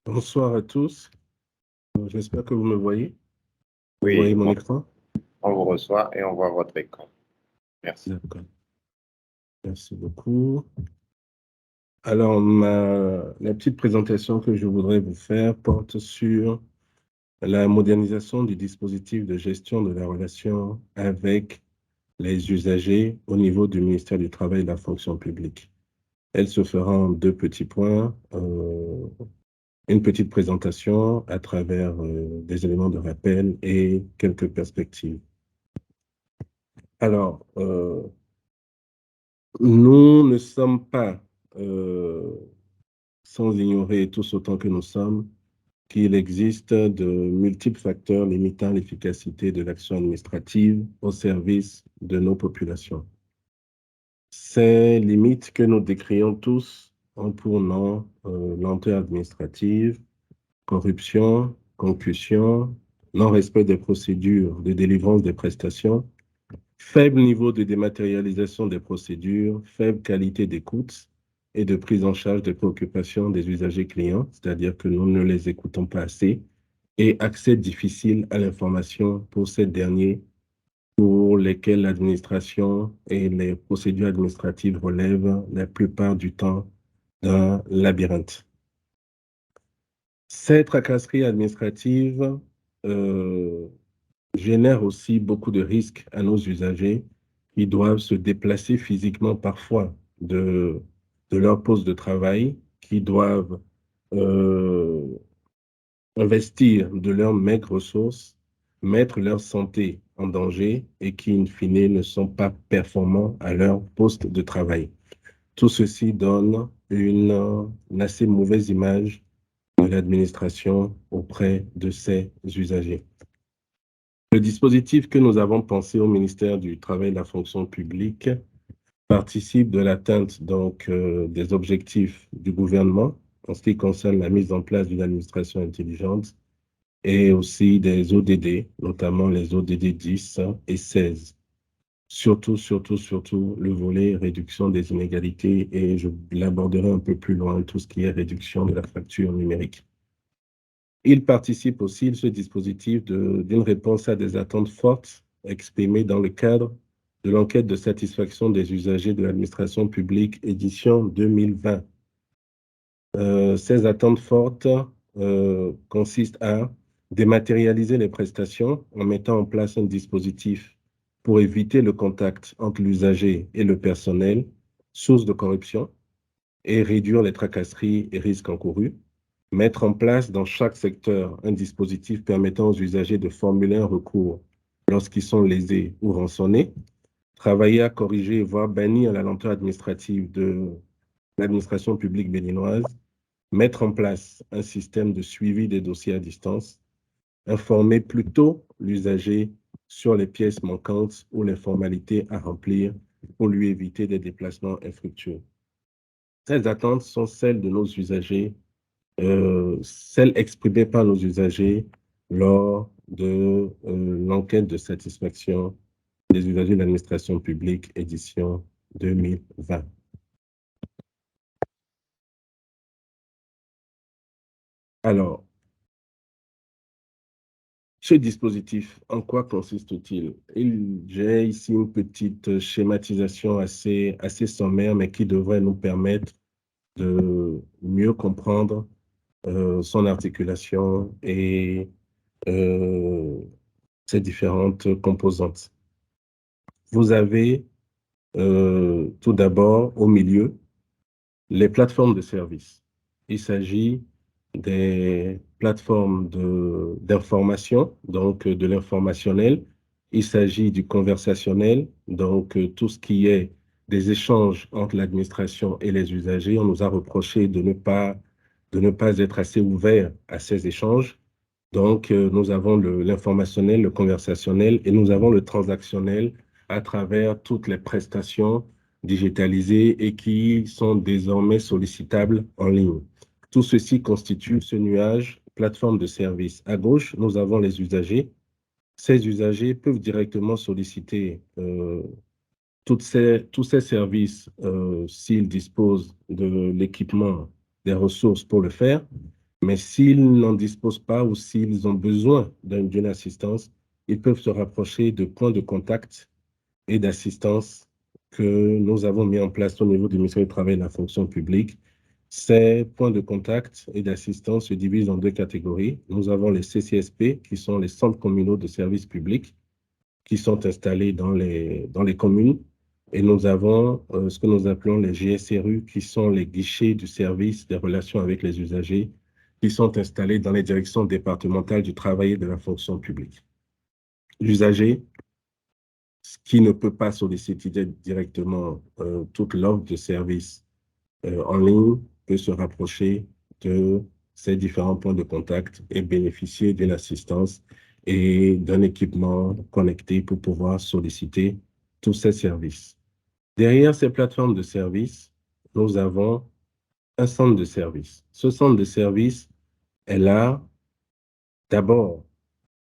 Bonsoir à tous. J'espère que vous me voyez. Vous voyez Oui, mon écran? on vous reçoit et on voit votre écran. Merci. D'accord. Merci beaucoup. Alors, la petite présentation que je voudrais vous faire porte sur la modernisation du dispositif de gestion de la relation avec les usagers au niveau du ministère du Travail et de la fonction publique. Elle se fera en deux petits points. Une petite présentation à travers des éléments de rappel et quelques perspectives. Alors, nous ne sommes pas, sans ignorer tous autant que nous sommes, qu'il existe de multiples facteurs limitant l'efficacité de l'action administrative au service de nos populations. Ces limites que nous décrions tous ont pour nom lenteur administrative, corruption, concussion, non-respect des procédures de délivrance des prestations, faible niveau de dématérialisation des procédures, faible qualité d'écoute et de prise en charge des préoccupations des usagers clients, c'est-à-dire que nous ne les écoutons pas assez, et accès difficile à l'information pour ces derniers pour lesquels l'administration et les procédures administratives relèvent la plupart du temps d'un labyrinthe. Ces tracasseries administratives euh, génèrent aussi beaucoup de risques à nos usagers qui doivent se déplacer physiquement parfois de leur poste de travail, qui doivent euh, investir de leurs maigres ressources, mettre leur santé en danger et qui, in fine, ne sont pas performants à leur poste de travail. Tout ceci donne une assez mauvaise image de l'administration auprès de ses usagers. Le dispositif que nous avons pensé au ministère du Travail et de la fonction publique participe de l'atteinte des objectifs du gouvernement en ce qui concerne la mise en place d'une administration intelligente et aussi des ODD, notamment les ODD 10 et 16. Surtout le volet réduction des inégalités et je l'aborderai un peu plus loin, tout ce qui est réduction de la fracture numérique. Il participe aussi, ce dispositif, d'une réponse à des attentes fortes exprimées dans le cadre de l'enquête de satisfaction des usagers de l'administration publique édition 2020. Ces attentes fortes consistent à dématérialiser les prestations en mettant en place un dispositif pour éviter le contact entre l'usager et le personnel, source de corruption, et réduire les tracasseries et risques encourus. Mettre en place dans chaque secteur un dispositif permettant aux usagers de formuler un recours lorsqu'ils sont lésés ou rançonnés. Travailler à corriger, voire bannir la lenteur administrative de l'administration publique béninoise. Mettre en place un système de suivi des dossiers à distance. Informer plus tôt l'usager sur les pièces manquantes ou les formalités à remplir pour lui éviter des déplacements infructueux. Ces attentes sont celles de nos usagers, celles exprimées par nos usagers lors de l'enquête de satisfaction des usagers de l'administration publique édition 2020. Alors, ce dispositif, en quoi consiste-t-il? J'ai ici une petite schématisation assez sommaire, mais qui devrait nous permettre de mieux comprendre son articulation et ses différentes composantes. Vous avez tout d'abord au milieu les plateformes de services. Il s'agit des plateformes d'information, donc de l'informationnel. Il s'agit du conversationnel, donc tout ce qui est des échanges entre l'administration et les usagers. On nous a reproché de ne pas être assez ouvert à ces échanges. Donc, nous avons l'informationnel, le conversationnel et nous avons le transactionnel à travers toutes les prestations digitalisées et qui sont désormais sollicitables en ligne. Tout ceci constitue ce nuage plateforme de services. À gauche, nous avons les usagers. Ces usagers peuvent directement solliciter tous ces services s'ils disposent de l'équipement, des ressources pour le faire. Mais s'ils n'en disposent pas ou s'ils ont besoin d'une assistance, ils peuvent se rapprocher de points de contact et d'assistance que nous avons mis en place au niveau du ministère du Travail et de la fonction publique. Ces points de contact et d'assistance se divisent en deux catégories. Nous avons les CCSP, qui sont les centres communaux de services publics, qui sont installés dans les communes. Et nous avons ce que nous appelons les GSRU, qui sont les guichets du service des relations avec les usagers, qui sont installés dans les directions départementales du travail et de la fonction publique. L'usager, qui ne peut pas solliciter directement toute l'offre de services en ligne, peut se rapprocher de ces différents points de contact et bénéficier d'une assistance et d'un équipement connecté pour pouvoir solliciter tous ces services. Derrière ces plateformes de services, nous avons un centre de services. Ce centre de services est là d'abord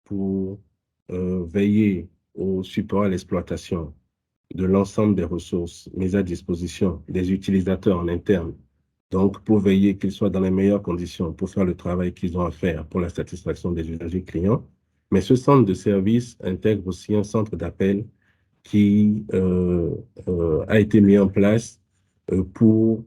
pour veiller au support à l'exploitation de l'ensemble des ressources mises à disposition des utilisateurs en interne. Donc, pour veiller qu'ils soient dans les meilleures conditions pour faire le travail qu'ils ont à faire pour la satisfaction des usagers clients. Mais ce centre de service intègre aussi un centre d'appel qui a été mis en place pour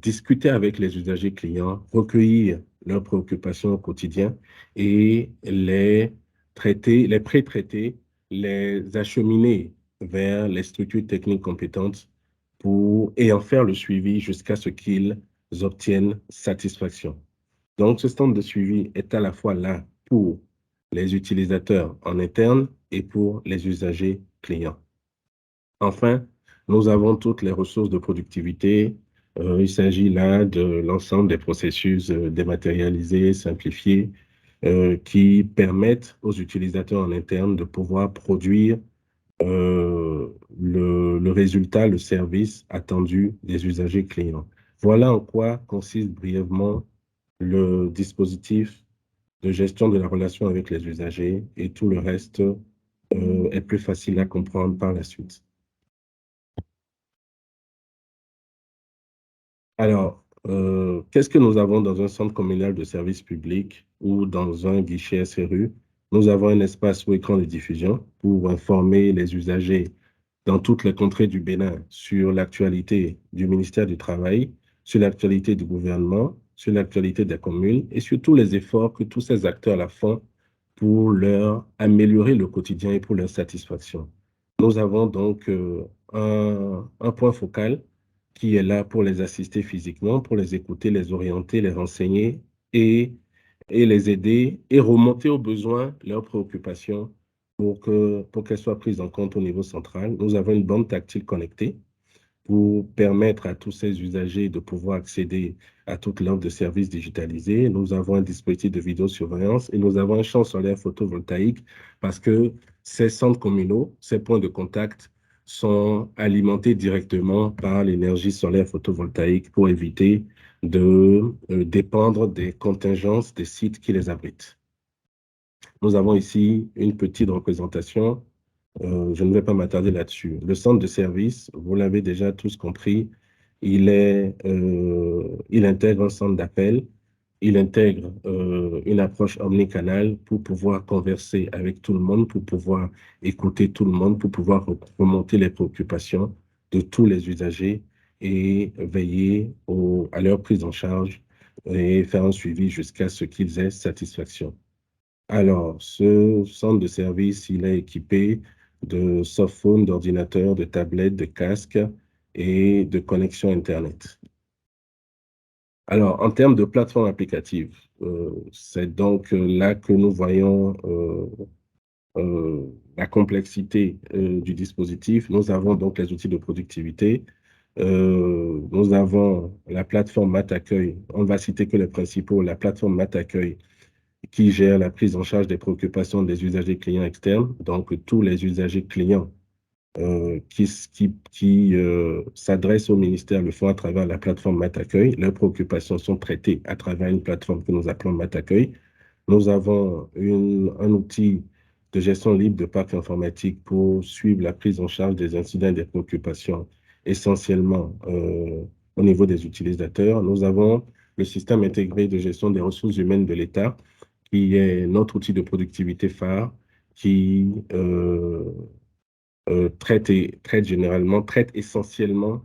discuter avec les usagers clients, recueillir leurs préoccupations au quotidien et les traiter, les pré-traiter, les acheminer vers les structures techniques compétentes et en faire le suivi jusqu'à ce qu'ils obtiennent satisfaction. Donc, ce centre de suivi est à la fois là pour les utilisateurs en interne et pour les usagers clients. Enfin, nous avons toutes les ressources de productivité. Il s'agit là de l'ensemble des processus dématérialisés, simplifiés, qui permettent aux utilisateurs en interne de pouvoir produire le résultat, le service attendu des usagers clients. Voilà en quoi consiste brièvement le dispositif de gestion de la relation avec les usagers et tout le reste est plus facile à comprendre par la suite. Alors, qu'est-ce que nous avons dans un centre communal de services publics ou dans un guichet SRU? Nous avons un espace ou écran de diffusion pour informer les usagers dans toutes les contrées du Bénin sur l'actualité du ministère du Travail, sur l'actualité du gouvernement, sur l'actualité des communes et sur tous les efforts que tous ces acteurs la font pour leur améliorer le quotidien et pour leur satisfaction. Nous avons donc un point focal qui est là pour les assister physiquement, pour les écouter, les orienter, les renseigner et les aider et remonter au besoin leurs préoccupations pour qu'elles soient prises en compte au niveau central. Nous avons une bande tactile connectée pour permettre à tous ces usagers de pouvoir accéder à toute l'offre de services digitalisés. Nous avons un dispositif de vidéosurveillance et nous avons un champ solaire photovoltaïque parce que ces centres communaux, ces points de contact sont alimentés directement par l'énergie solaire photovoltaïque pour éviter de dépendre des contingences des sites qui les abritent. Nous avons ici une petite représentation. Je ne vais pas m'attarder là-dessus. Le centre de service, vous l'avez déjà tous compris, il intègre un centre d'appel, il intègre une approche omnicanale pour pouvoir converser avec tout le monde, pour pouvoir écouter tout le monde, pour pouvoir remonter les préoccupations de tous les usagers et veiller à leur prise en charge et faire un suivi jusqu'à ce qu'ils aient satisfaction. Alors, ce centre de service, il est équipé de softphones, d'ordinateurs, de tablettes, de casques et de connexion Internet. Alors, en termes de plateforme applicative, c'est donc là que nous voyons la complexité du dispositif. Nous avons donc les outils de productivité. Nous avons la plateforme MatAccueil. On ne va citer que les principaux. La plateforme MatAccueil qui gère la prise en charge des préoccupations des usagers clients externes. Donc, tous les usagers clients qui s'adressent au ministère le font à travers la plateforme MatAccueil. Leurs préoccupations sont traitées à travers une plateforme que nous appelons MatAccueil. Nous avons un outil de gestion libre de parc informatique pour suivre la prise en charge des incidents et des préoccupations essentiellement au niveau des utilisateurs. Nous avons le système intégré de gestion des ressources humaines de l'État, qui est notre outil de productivité phare, qui traite essentiellement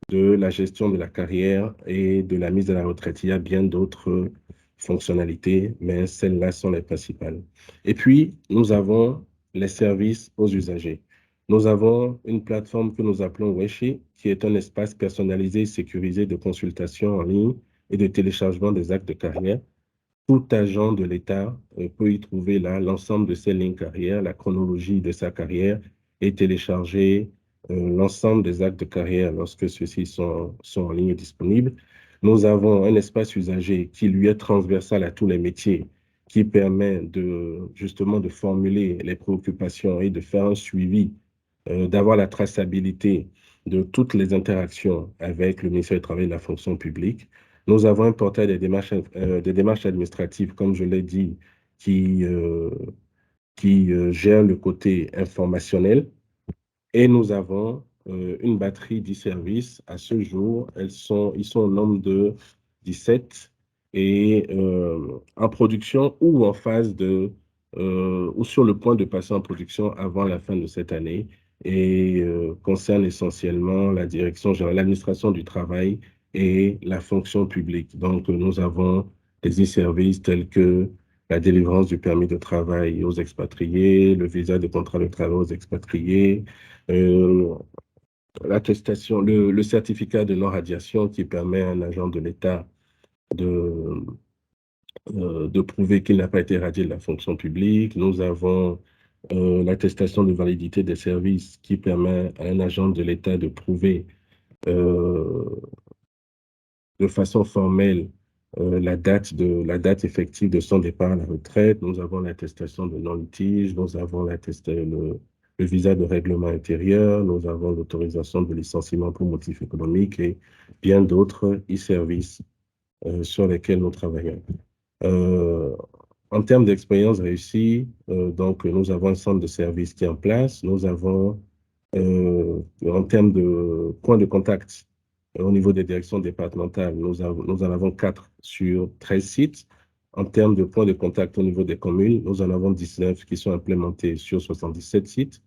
de la gestion de la carrière et de la mise à la retraite. Il y a bien d'autres fonctionnalités, mais celles-là sont les principales. Et puis, nous avons les services aux usagers. Nous avons une plateforme que nous appelons Weshi, qui est un espace personnalisé et sécurisé de consultation en ligne et de téléchargement des actes de carrière. Tout agent de l'État peut y trouver là l'ensemble de ses lignes carrière, la chronologie de sa carrière et télécharger l'ensemble des actes de carrière lorsque ceux-ci sont en ligne et disponibles. Nous avons un espace usager qui lui est transversal à tous les métiers, qui permet justement de formuler les préoccupations et de faire un suivi, d'avoir la traçabilité de toutes les interactions avec le ministère du Travail et de la fonction publique. Nous avons un portail des démarches administratives, comme je l'ai dit, qui gère le côté informationnel. Et nous avons une batterie d'e-services. À ce jour, ils sont au nombre de 17 et en production ou en phase ou sur le point de passer en production avant la fin de cette année et concerne essentiellement la direction générale, l'administration du travail et la fonction publique. Donc, nous avons des e-services tels que la délivrance du permis de travail aux expatriés, le visa de contrat de travail aux expatriés, euh, l'attestation, le certificat de non-radiation qui permet à un agent de l'État de prouver qu'il n'a pas été radié de la fonction publique. Nous avons l'attestation de validité des services qui permet à un agent de l'État de prouver euh, de façon formelle la date effective de son départ à la retraite. Nous avons l'attestation de non-litige, nous avons le visa de règlement intérieur, nous avons l'autorisation de licenciement pour motif économique et bien d'autres e-services sur lesquels nous travaillons. En termes d'expérience réussie, donc nous avons un centre de service qui est en place. Nous avons, en termes de points de contact au niveau des directions départementales, nous en avons 4 sur 13 sites. En termes de points de contact au niveau des communes, nous en avons 19 qui sont implémentés sur 77 sites.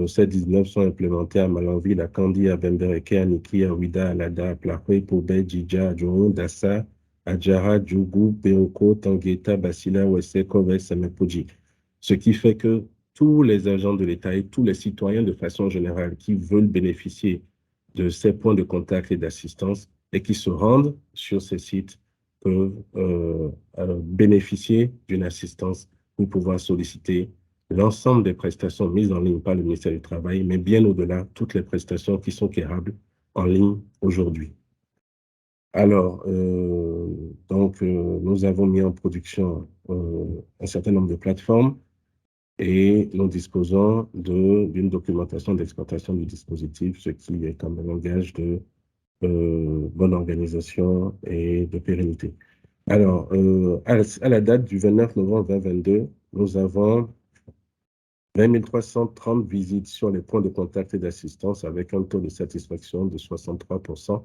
Ces 19 sont implémentés à Malanville, à Kandi, à Bembereke, à Niki, à Ouida, à Lada, à Plakwe, Poubé, Djidja, à Djourou, Dassa, à Djara, Djougou, Peroko, Tangueta, Basila, Wesse, Koves, Semepoji. Ce qui fait que tous les agents de l'État et tous les citoyens de façon générale qui veulent bénéficier de ces points de contact et d'assistance et qui se rendent sur ces sites peuvent bénéficier d'une assistance pour pouvoir solliciter l'ensemble des prestations mises en ligne par le ministère du Travail, mais bien au-delà, toutes les prestations qui sont quérables en ligne aujourd'hui. Alors, nous avons mis en production un certain nombre de plateformes et nous disposons d'une documentation d'exploitation du dispositif, ce qui est quand même un gage de bonne organisation et de pérennité. Alors, à la date du 29 novembre 2022, nous avons 20 330 visites sur les points de contact et d'assistance avec un taux de satisfaction de 63%.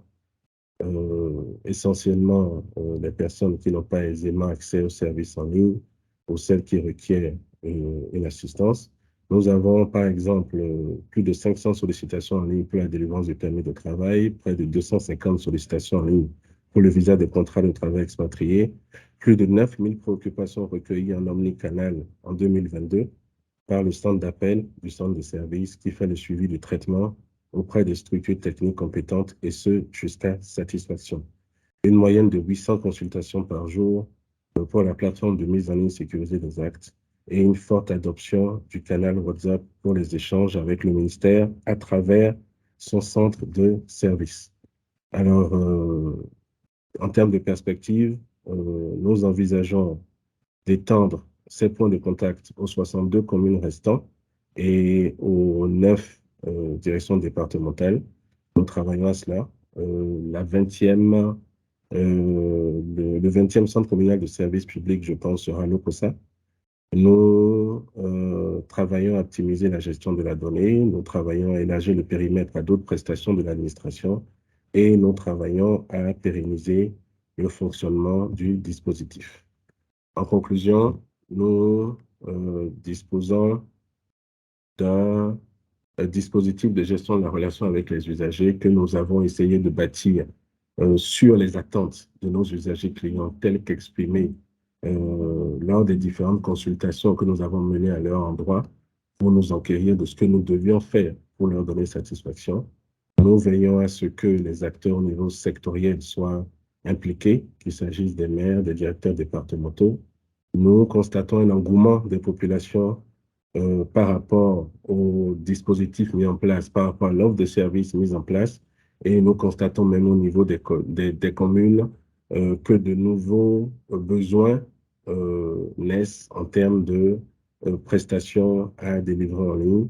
Essentiellement les personnes qui n'ont pas aisément accès aux services en ligne ou celles qui requièrent une assistance. Nous avons, par exemple, plus de 500 sollicitations en ligne pour la délivrance du permis de travail, près de 250 sollicitations en ligne pour le visa de contrat de travail expatrié, plus de 9000 préoccupations recueillies en omnicanal en 2022 par le centre d'appel du centre de service qui fait le suivi du traitement auprès des structures techniques compétentes et ce, jusqu'à satisfaction. Une moyenne de 800 consultations par jour pour la plateforme de mise en ligne sécurisée des actes et une forte adoption du canal WhatsApp pour les échanges avec le ministère à travers son centre de service. Alors, en termes de perspective, nous envisageons d'étendre ces points de contact aux 62 communes restantes et aux 9 directions départementales. Nous travaillons à cela. Le 20e centre communal de services publics, je pense, sera l'OCOSA. Nous travaillons à optimiser la gestion de la donnée, nous travaillons à élargir le périmètre à d'autres prestations de l'administration et nous travaillons à pérenniser le fonctionnement du dispositif. En conclusion, nous disposons d'un dispositif de gestion de la relation avec les usagers que nous avons essayé de bâtir sur les attentes de nos usagers clients telles qu'exprimées lors des différentes consultations que nous avons menées à leur endroit pour nous enquérir de ce que nous devions faire pour leur donner satisfaction. Nous veillons à ce que les acteurs au niveau sectoriel soient impliqués, qu'il s'agisse des maires, des directeurs départementaux. Nous constatons un engouement des populations par rapport aux dispositifs mis en place, par rapport à l'offre de services mise en place. Et nous constatons même au niveau des communes que de nouveaux besoins naissent en termes de prestations à délivrer en ligne.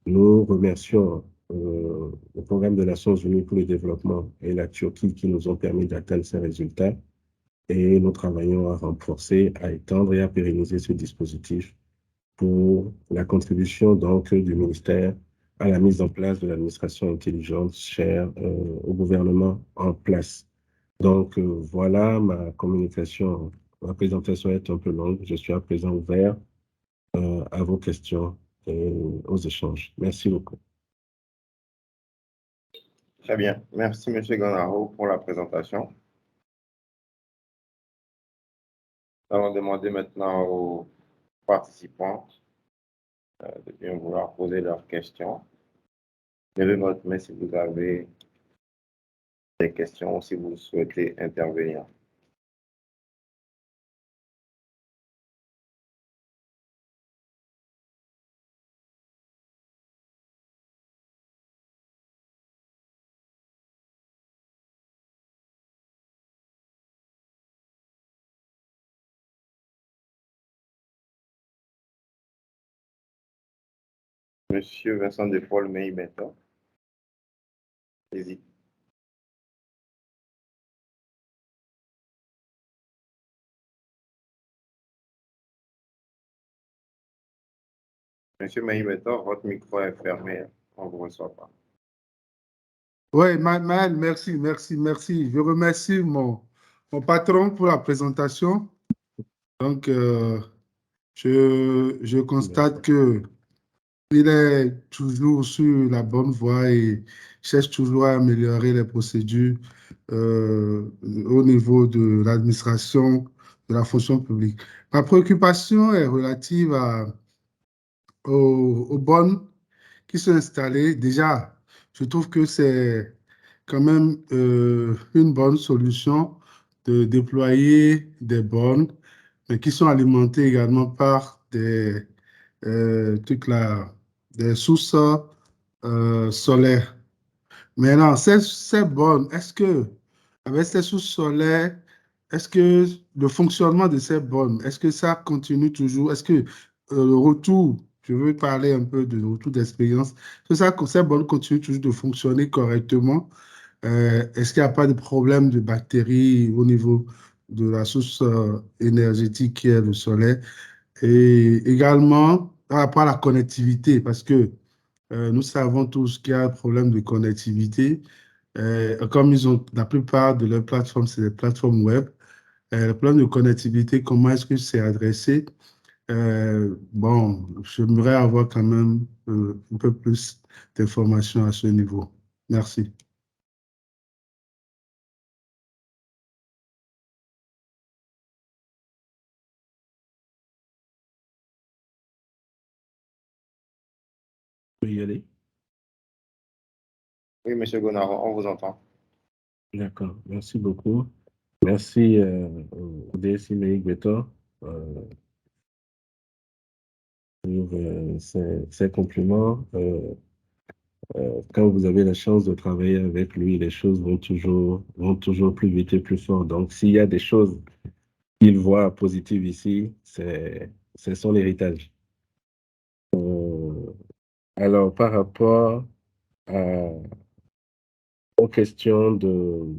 Nous remercions le Programme des Nations Unies pour le développement et la Turquie qui nous ont permis d'atteindre ces résultats. Et nous travaillons à renforcer, à étendre et à pérenniser ce dispositif pour la contribution donc du ministère à la mise en place de l'administration intelligente chère au gouvernement en place. Donc voilà, ma communication, ma présentation est un peu longue. Je suis à présent ouvert à vos questions et aux échanges. Merci beaucoup. Très bien. Merci, M. Gonaro, pour la présentation. Nous allons demander maintenant aux participants de bien vouloir poser leurs questions. Levez votre main si vous avez des questions ou si vous souhaitez intervenir. Monsieur Vincent de Paul Meibeta. Allez-y. Monsieur Meibeta, votre micro est fermé. On ne vous reçoit pas. Oui, merci. Je remercie mon patron pour la présentation. Donc, je constate qu'il est toujours sur la bonne voie et cherche toujours à améliorer les procédures au niveau de l'administration de la fonction publique. Ma préoccupation est relative aux bornes qui sont installées. Déjà, je trouve que c'est quand même une bonne solution de déployer des bornes, mais qui sont alimentées également par des sources solaires. Maintenant, ces bornes, avec ces sources solaires, est-ce que le fonctionnement de ces bornes, est-ce que ça continue toujours? Est-ce que le retour, je veux parler un peu de retour d'expérience, est-ce que ces bornes continuent toujours de fonctionner correctement? Est-ce qu'il n'y a pas de problème de bactéries au niveau de la source énergétique qui est le soleil? Et également, par rapport à la connectivité, parce que nous savons tous qu'il y a un problème de connectivité. Comme la plupart de leurs plateformes, c'est des plateformes web. Le problème de connectivité, comment est-ce que c'est adressé? Bon, j'aimerais avoir quand même un peu plus d'informations à ce niveau. Merci. Vous pouvez y aller? Oui, M. Gonaro, on vous entend. D'accord, merci beaucoup. Merci au DSI Meibeta pour ces compliments. Quand vous avez la chance de travailler avec lui, les choses vont toujours plus vite et plus fort. Donc, s'il y a des choses qu'il voit positives ici, c'est son héritage. Alors, par rapport aux questions des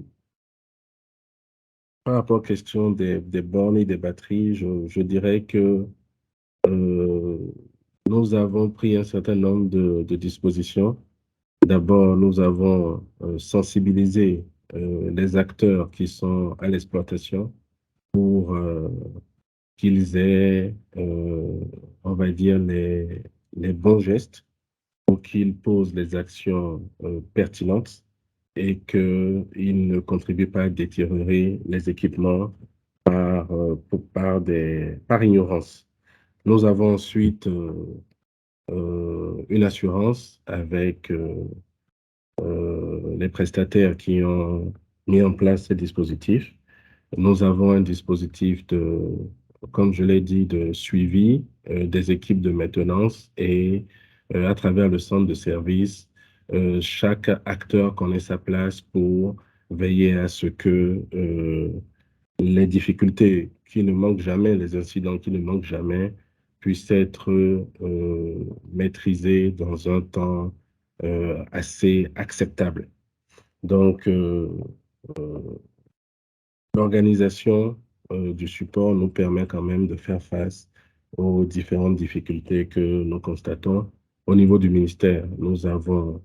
bornes et des batteries, je dirais que nous avons pris un certain nombre de dispositions. D'abord, nous avons sensibilisé les acteurs qui sont à l'exploitation pour qu'ils aient, on va dire, les bons gestes, pour qu'ils posent les actions pertinentes et qu'ils ne contribuent pas à détériorer les équipements par ignorance. Nous avons ensuite une assurance avec les prestataires qui ont mis en place ces dispositifs. Nous avons un dispositif comme je l'ai dit, de suivi des équipes de maintenance et à travers le centre de service, chaque acteur connaît sa place pour veiller à ce que les difficultés qui ne manquent jamais, les incidents qui ne manquent jamais, puissent être maîtrisés dans un temps assez acceptable. Donc, l'organisation du support nous permet quand même de faire face aux différentes difficultés que nous constatons. Au niveau du ministère, nous avons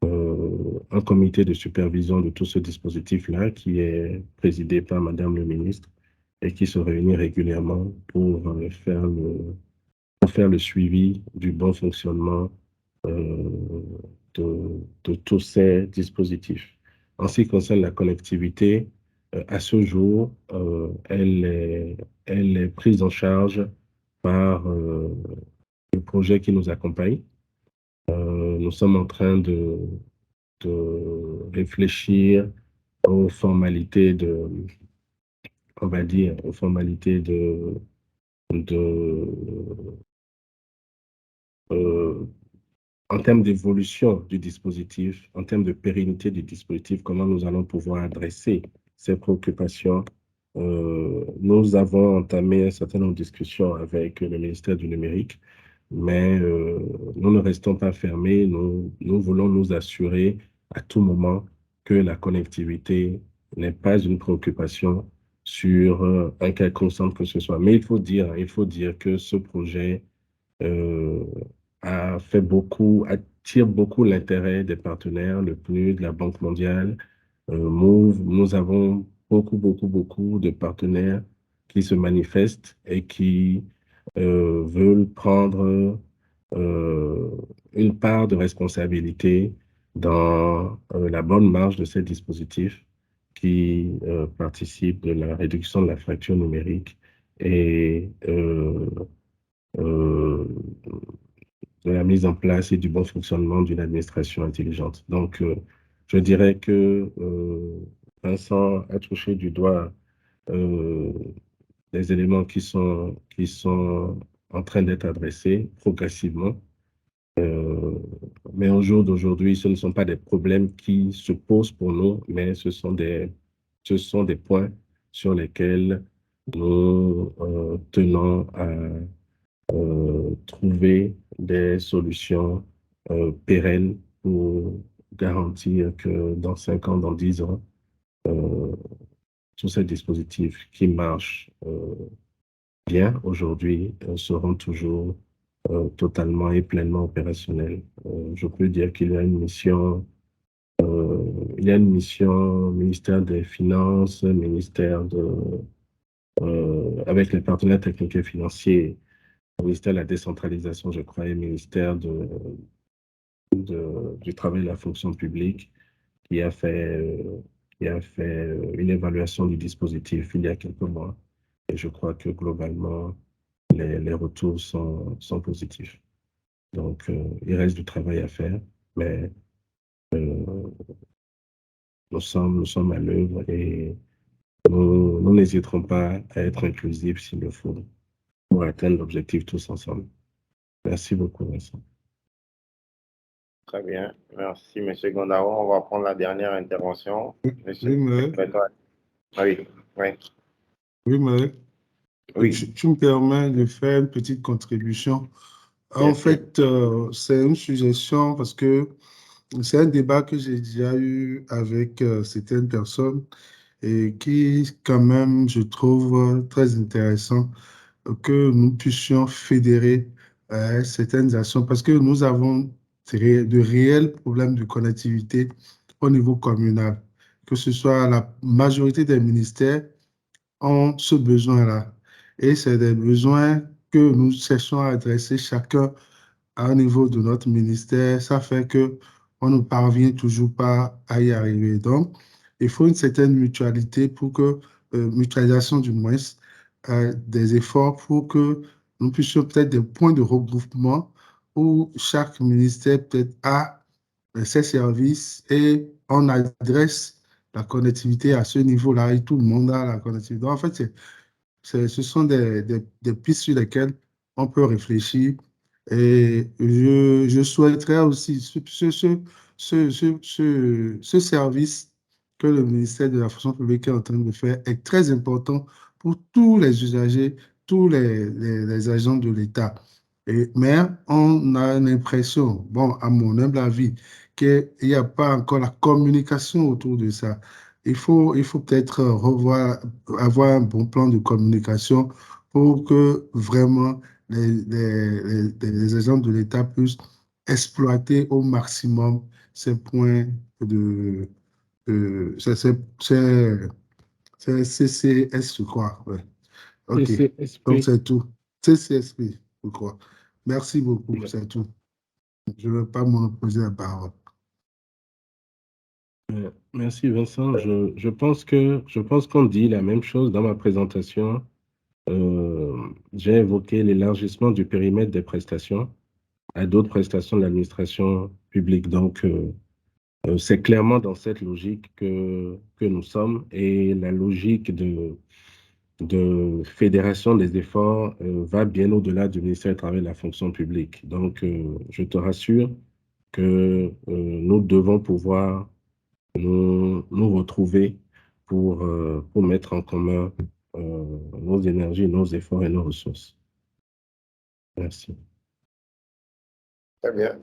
un comité de supervision de tout ce dispositif-là qui est présidé par Madame le ministre et qui se réunit régulièrement pour faire le suivi du bon fonctionnement de tous ces dispositifs. En ce qui concerne la connectivité, à ce jour, elle est prise en charge par le projet qui nous accompagne. Nous sommes en train de réfléchir aux formalités on va dire, aux formalités euh, en termes d'évolution du dispositif, en termes de pérennité du dispositif, comment nous allons pouvoir adresser ces préoccupations. Nous avons entamé un certain nombre de discussions avec le ministère du Numérique, mais nous ne restons pas fermés. Nous voulons nous assurer à tout moment que la connectivité n'est pas une préoccupation sur un quelconque centre que ce soit. Mais il faut dire que ce projet euh, attire beaucoup l'intérêt des partenaires, le PNUD, la Banque mondiale, Move. Nous avons beaucoup de partenaires qui se manifestent et qui veulent prendre euh, une part de responsabilité dans la bonne marche de ces dispositifs qui participent de la réduction de la fracture numérique et euh, de la mise en place et du bon fonctionnement d'une administration intelligente. Donc, je dirais que Vincent a touché du doigt euh, des éléments qui sont en train d'être adressés progressivement. Mais au jour d'aujourd'hui, ce ne sont pas des problèmes qui se posent pour nous, mais ce sont des points sur lesquels nous tenons à trouver des solutions pérennes pour garantir que dans 5 ans, dans 10 ans, tous ces dispositifs qui marchent bien aujourd'hui seront toujours totalement et pleinement opérationnels. Je peux dire qu'il y a une mission, ministère des Finances, avec les partenaires techniques et financiers, ministère de la décentralisation, je crois, et ministère du Travail et de la fonction publique, qui a fait, une évaluation du dispositif il y a quelques mois. Et je crois que globalement, les retours sont positifs. Donc, il reste du travail à faire, mais nous sommes à l'œuvre et nous n'hésiterons pas à être inclusifs s'il le faut pour atteindre l'objectif tous ensemble. Merci beaucoup, Vincent. Très bien. Merci, M. Gondaro. On va prendre la dernière intervention. Oui, mais, Oui, oui. oui, mais Oui. tu me permets de faire une petite contribution. Bien En sûr. fait, c'est une suggestion parce que c'est un débat que j'ai déjà eu avec certaines personnes et qui, quand même, je trouve très intéressant que nous puissions fédérer certaines actions parce que nous avons de réels problèmes de connectivité au niveau communal. que ce soit la majorité des ministères, ont ce besoin-là. Et c'est des besoins que nous cherchons à adresser chacun à un niveau de notre ministère. Ça fait que on ne parvient toujours pas à y arriver. Donc, il faut une certaine mutualité pour que, mutualisation du moins, des efforts pour que nous puissions peut-être des points de regroupement où chaque ministère peut-être a ses services et on adresse la connectivité à ce niveau-là et tout le monde a la connectivité. Donc, en fait, ce sont des pistes sur lesquelles on peut réfléchir. Et je souhaiterais aussi ce service que le ministère de la fonction publique est en train de faire est très important pour tous les usagers, tous les agents de l'État. Mais on a l'impression, bon, à mon humble avis, qu'il n'y a pas encore la communication autour de ça. Il faut peut-être revoir, avoir un bon plan de communication pour que vraiment les agents de l'État puissent exploiter au maximum ces points c'est CCS, je crois. Ouais. OK. Donc, CCSP. c'est tout. CCSP, je crois. Merci beaucoup, c'est tout. Je ne vais pas monopoliser la parole. Merci Vincent. Je pense qu'on dit la même chose dans ma présentation. J'ai évoqué l'élargissement du périmètre des prestations à d'autres prestations de l'administration publique. Donc, c'est clairement dans cette logique que nous sommes et la logique de fédération des efforts va bien au-delà du ministère du Travail et de la fonction publique. Donc, je te rassure que nous devons pouvoir nous retrouver pour mettre en commun nos énergies, nos efforts et nos ressources. Merci. Très bien.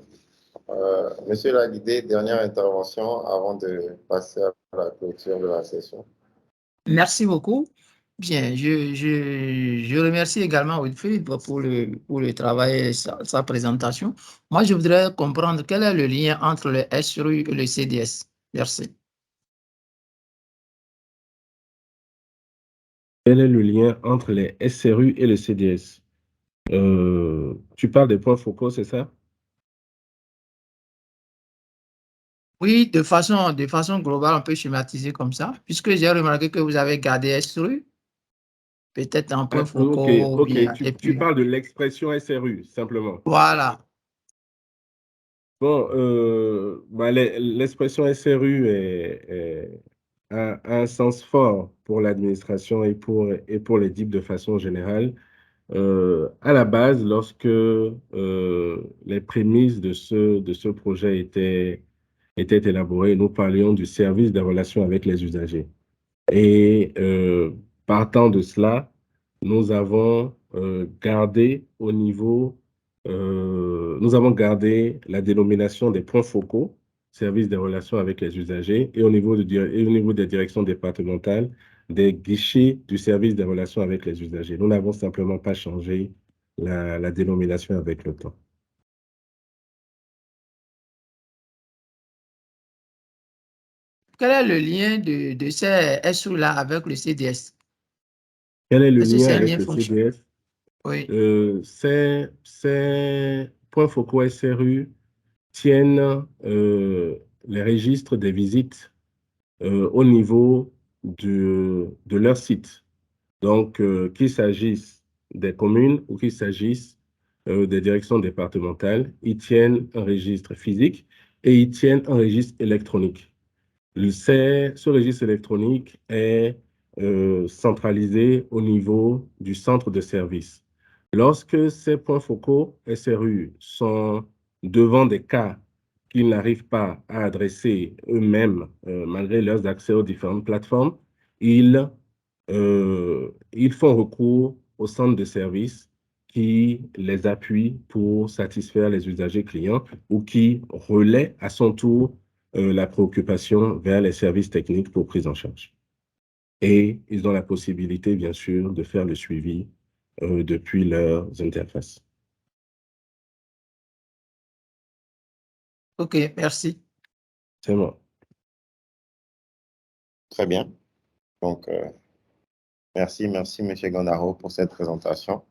Monsieur Laguidé, dernière intervention avant de passer à la clôture de la session. Merci beaucoup. Bien, je remercie également Wilfried pour le travail et sa présentation. Moi, je voudrais comprendre quel est le lien entre le SRU et le CDS. Merci. Quel est le lien entre les SRU et le CDS? Tu parles des points focaux, c'est ça? Oui, de façon globale, on peut schématiser comme ça, puisque j'ai remarqué que vous avez gardé SRU, peut-être en point Ok, focaux, ok. bien, et Tu puis parles de l'expression SRU, simplement. voilà. Bon, l'expression SRU a un sens fort pour l'administration et pour les DIP de façon générale. À la base, lorsque les prémices de ce projet étaient élaborées, nous parlions du service des relations avec les usagers. Et partant de cela, nous avons nous avons gardé la dénomination des points focaux, service des relations avec les usagers, et au niveau des directions départementales, des guichets du service des relations avec les usagers. Nous n'avons simplement pas changé la dénomination avec le temps. Quel est le lien de ces SRU-là avec le CDS? Quel est le Est-ce que lien c'est un avec lien le fonctionnel? CDS? Oui. Ces points focaux SRU tiennent les registres des visites au niveau de leur site. Donc, qu'il s'agisse des communes ou qu'il s'agisse des directions départementales, ils tiennent un registre physique et ils tiennent un registre électronique. Ce registre électronique est centralisé au niveau du centre de service. Lorsque ces points focaux SRU sont devant des cas qu'ils n'arrivent pas à adresser eux-mêmes, malgré leurs accès aux différentes plateformes, ils font recours au centre de service qui les appuie pour satisfaire les usagers clients ou qui relaie à son tour la préoccupation vers les services techniques pour prise en charge. Et ils ont la possibilité, bien sûr, de faire le suivi depuis leurs interfaces. OK, merci. C'est bon. Très bien. Donc, merci, M. Gondaro, pour cette présentation.